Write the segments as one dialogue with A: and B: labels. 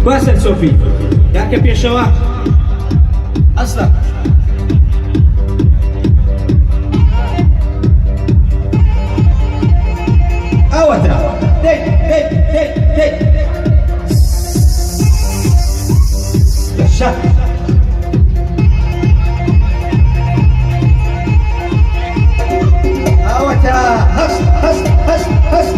A: باسل صوفي یاکە پێشەوە ئەستا ئەوەتە دەی دەی دەی دەی شەک ئەوەتە هەست هەست هەست هەست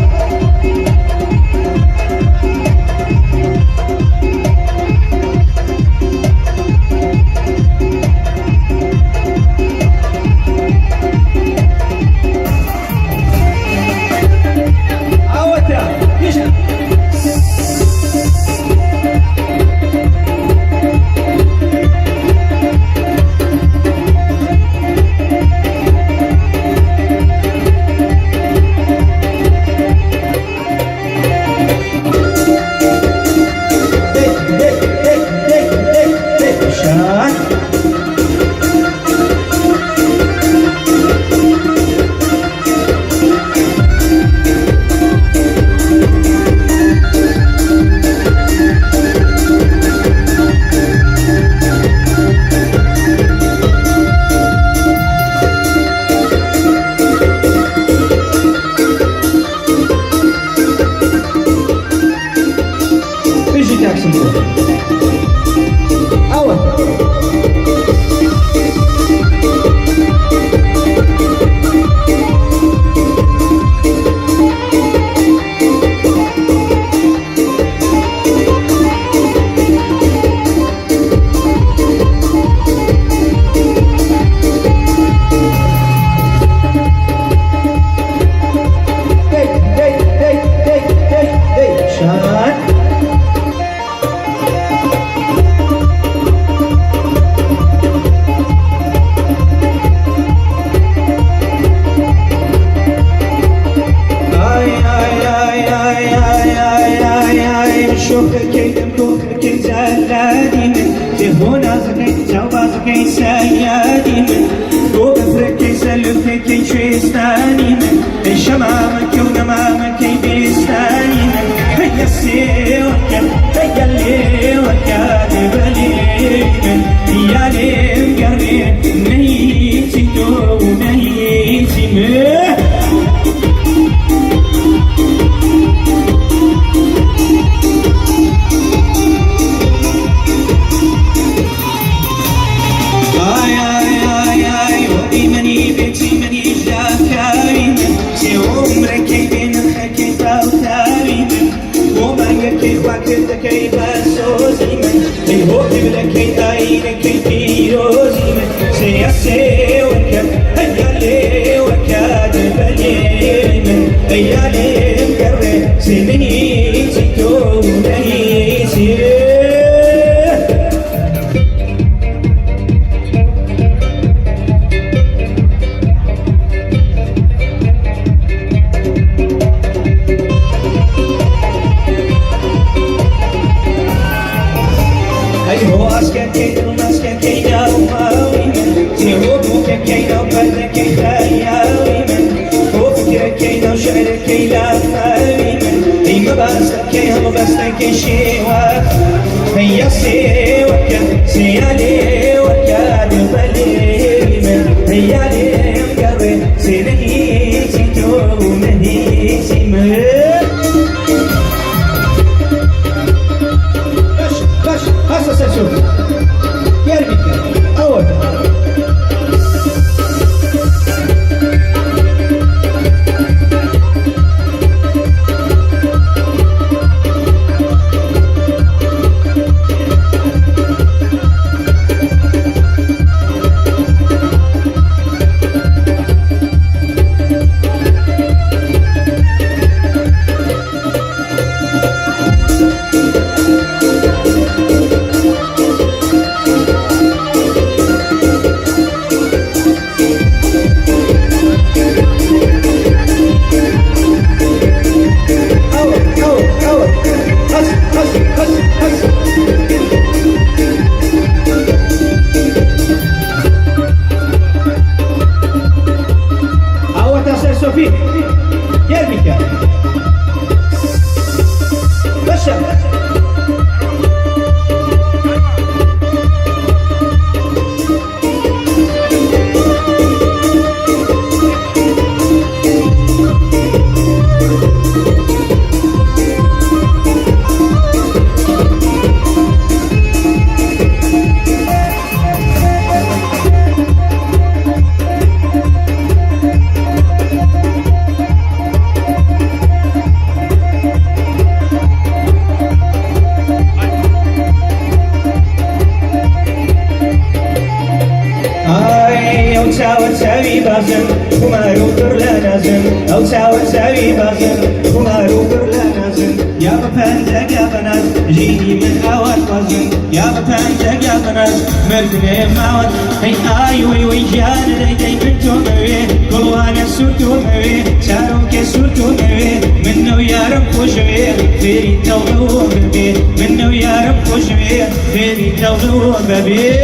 A: من أوت وزن يا بتان تقابنا مركب معود هي آي وي وي جان ليدي بنتو موي كل وانا سوتو موي شارو كسوتو موي منو يا رب وشوي فيري توغو ببي منو يا رب وشوي فيري توغو ببي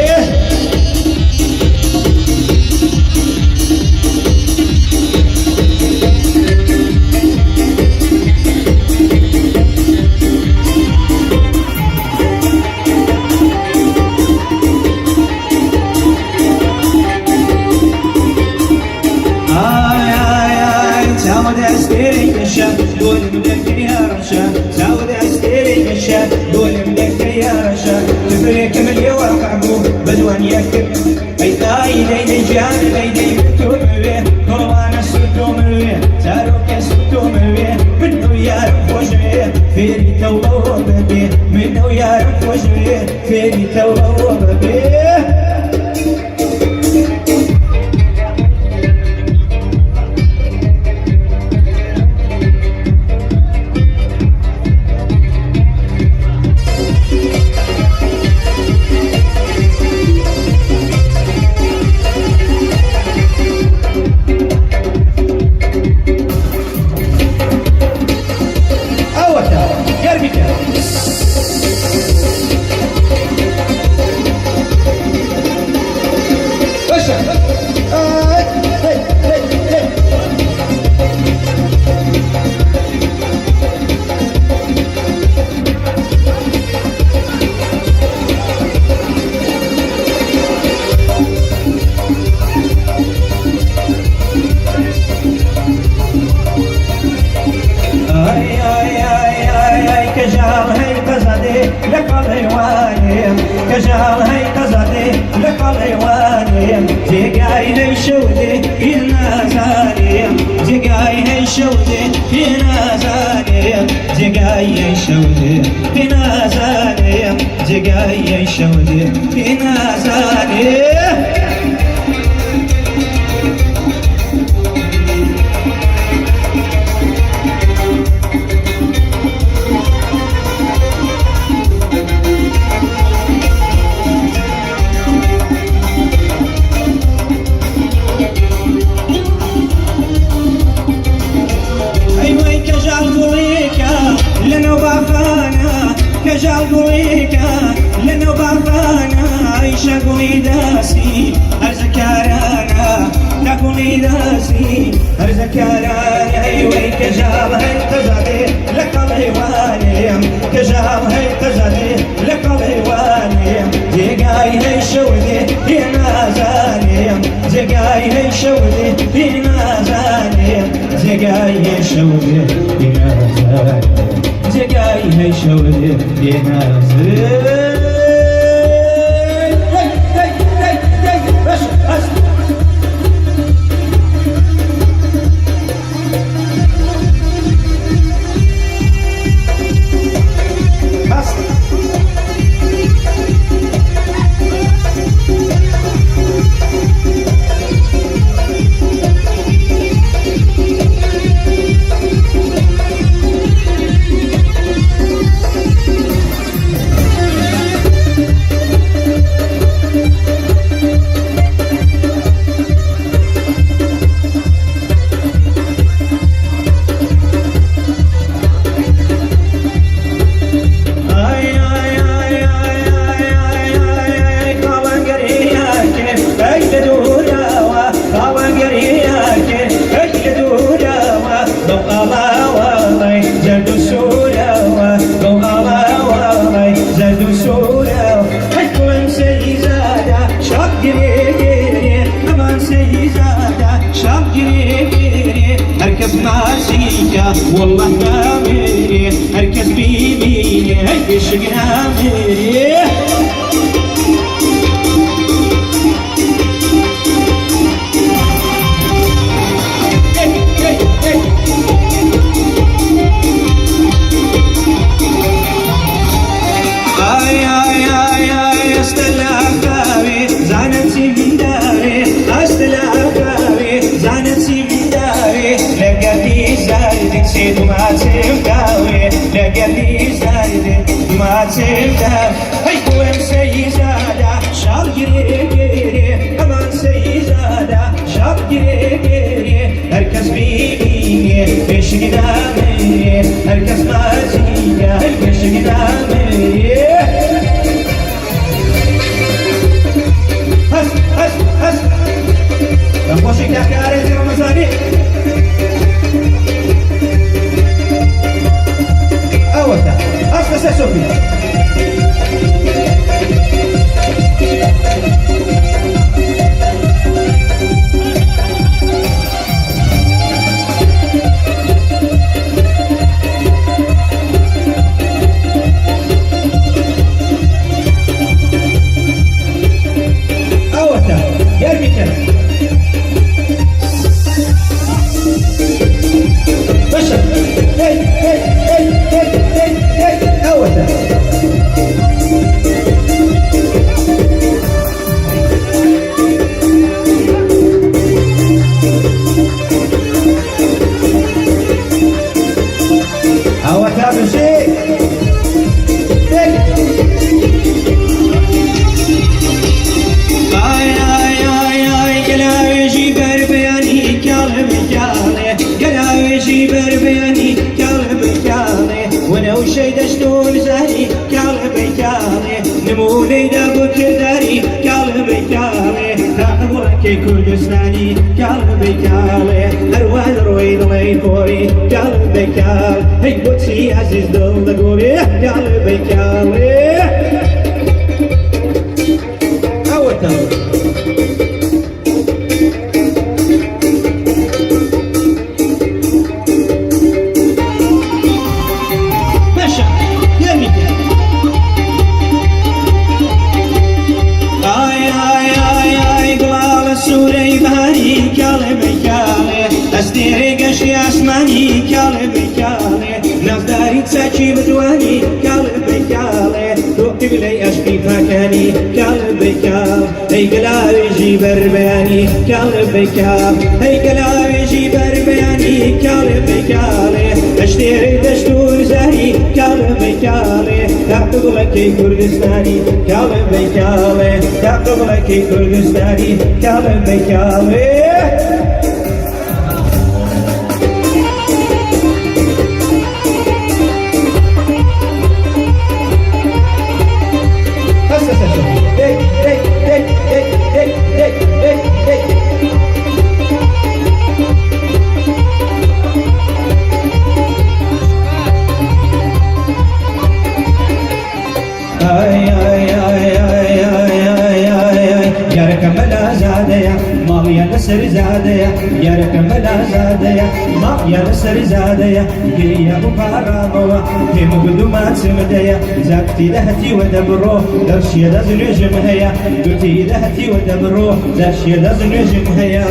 A: قول ملك يا رشا ساود استيري الشا قول ملك يا رشا تفريك من يوقع عبو بدوان يكتب اي تاي ليدي جان ليدي بنتو مويه كروانا سوتو مويه ساروك سوتو مويه منو يا رب وجويه فيري تولو ببيه منو يا رب وجويه فيري تولو ببيه كجال هاي قصدي لقل حيواني جيقاي هاي شودي هنا زاني جيقاي هاي شودي هنا زاني جيقاي هاي شودي هنا زاني جيقاي هاي شودي هنا زاني كجال قويكا لنو بابانا عيشا قوي داسي هرزكارانا تقولي داسي هرزكارانا ايوي كجال هاي قزادي لقل حيواني كجال هاي قزادي لقل حيواني جيقاي هاي شودي هنا زاني جيقاي هاي شودي هنا زاني جيقاي هاي شودي هنا زاني جاي هاي شودي ينازل والله ما مري هركز بيميني هيك شقنا مري آي آي آي آي استلع كابي زانتي من داري استلع كابي زانتي من داري لقيتي زايد نسيت ما تبداوي لقيتي زايد ما سيفتا هيكون سيزادا شار جري امان سيزادا شار جري هركز بيني فيش قدامي هركز مازية فيش قدامي هس هس هس تنبوشي كاكاري زي رمزاني أوتا أصلا سوفي أوتا يرمي كلام بشر هي هي هي هي هي أوتا أوتا بشي بربياني كلب كالي وانا وشي دشتون زهري كلب كالي نموني دابو كداري كلب كالي تاقبلك كردستاني كلب كالي اروان رويد لي فوري كلب كالي هي بوتسي عزيز دول دقوري كلب كالي اوتا استيري قشي اسماني كالبي كالي نفداري تساكي بدواني كالبي كالي توقف لي اشبي فاكاني كالبي كال هي قلاوي جي بربياني كالبي كال هي قلاوي جي بربياني كالبي كالي اشتري دشتور زهري كالبي كالي تعقب لك كردستاني كالبي كالي تعقب لك كردستاني كالبي كالي يا نسر زاديا يا ركملا زاديا ما يا نسر زاديا يا ابو بارابوا في مقدمات سمديا زكتي لهتي ودبرو درشي لازم نجم هيا قلتي لهتي ودبرو درشي لازم نجم هيا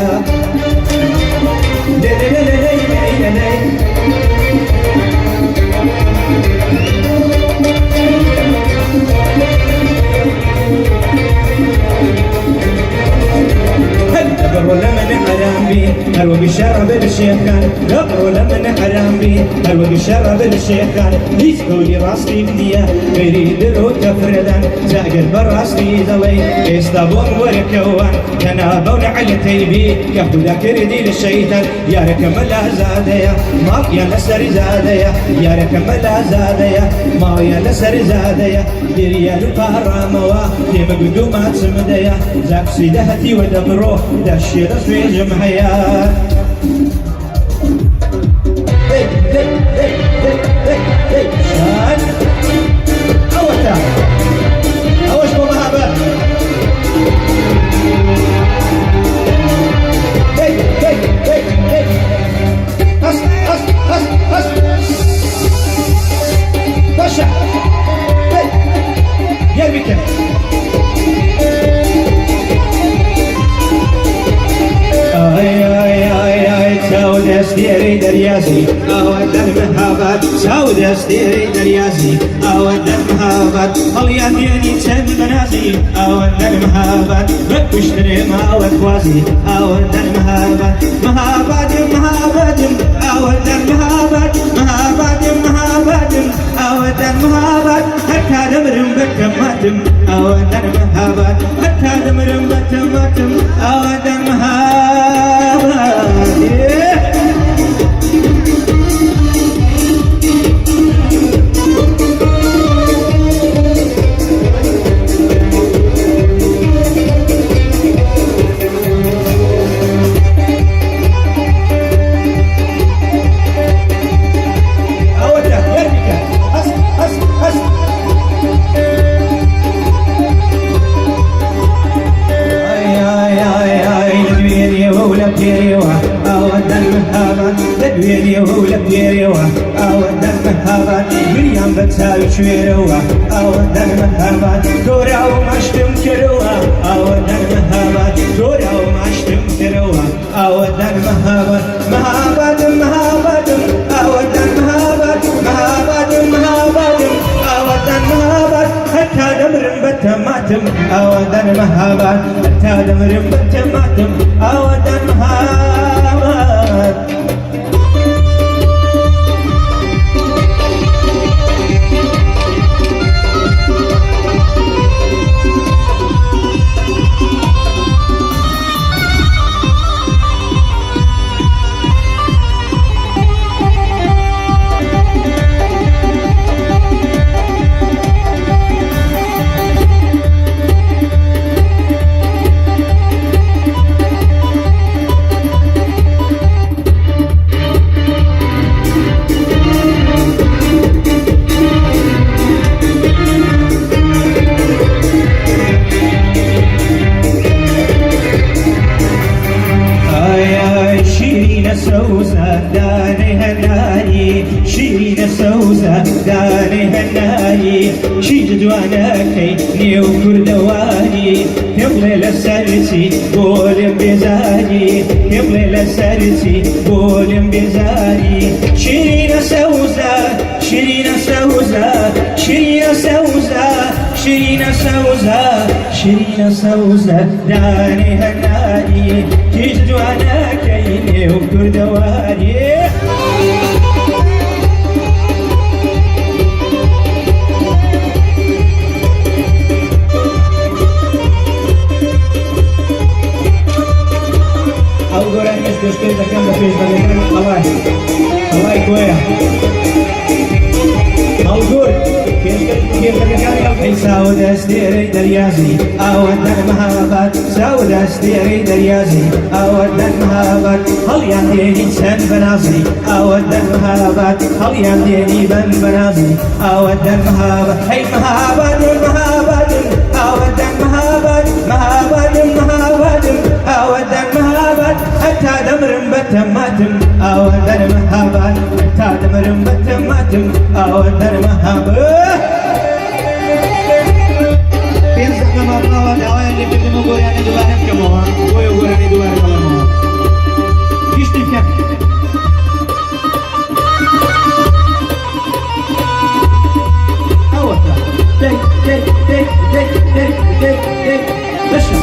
A: قبروا لمن حرام بي هلو بشرب الشيخان قبروا لمن حرام بي هلو بشرب الشيخان يسكولي راسي بديا يريد له تفردان زاقل براسي ضلي يستبون وركوان كنابون على تيبي ياخدو ذاكر دي للشيطان يا ركملا زاديا ما يا نسر زاديا يا ركملا زاديا ما يا نسر زاديا يريالو قهراموا في مقدومات سمديا زاك سيدهتي ودبرو دشي رسوي جمعيات شان أوتا أوش بمهابة هس هس هس هس بشع يرمي كم ساود استيري درياسي اود المهابات ساود استيري درياسي اود المهابات خليان يني تسم منازي اود المهابات بكشتري ما وكوازي اود المهابات مهابات مهابات اود المهابات مهابات مهابات مهاباتم أودن مهابات حتى دمرم بتماتم أودن مهابات حتى دمرم بتماتم أودن مهابات أودن مهابات مريم بتساوي شويروها أودن مهابات دورا ومشتم كروها أودن مهابات دورا ومشتم كروها أودن مهابات مهابات مهابات أودن مهابات مهابات مهابات أودن مهابات حتى دمرم بتماتم أودن مهابات حتى دمرم بتماتم أودن مهابات داري هناي شي جدوانا كيني وكردواني يبغي لسرتي قولم بزاري يبغي لسرتي قولم بزاري شيرين سوزة شيرين سوزة شيرين سوزة شيرين سوزة شيرين سوزة داري هناي شي جدوانا كيني وكردواني Estoy sacando fiesta de Hawaii. Hawaii Korea. موجود كيف كان ساود استيري دريازي أودن مهابات ساود استيري دريازي أودن مهابات هل يهديني سن بنازي أودن مهابات هل يهديني بن بنازي أودن مهابات هي مهابات مهابات أودن مهابات مهابات مهابات أودن مهابات حتى دمرم بتماتم أودن مهابات حتى دمرم بتماتم أودن مهابات Piensa que me hablaba de ahora le pedimos que ne duvarem que mo voy a ne duvarem que mo işte ki Avata tek tek tek tek tek tek tek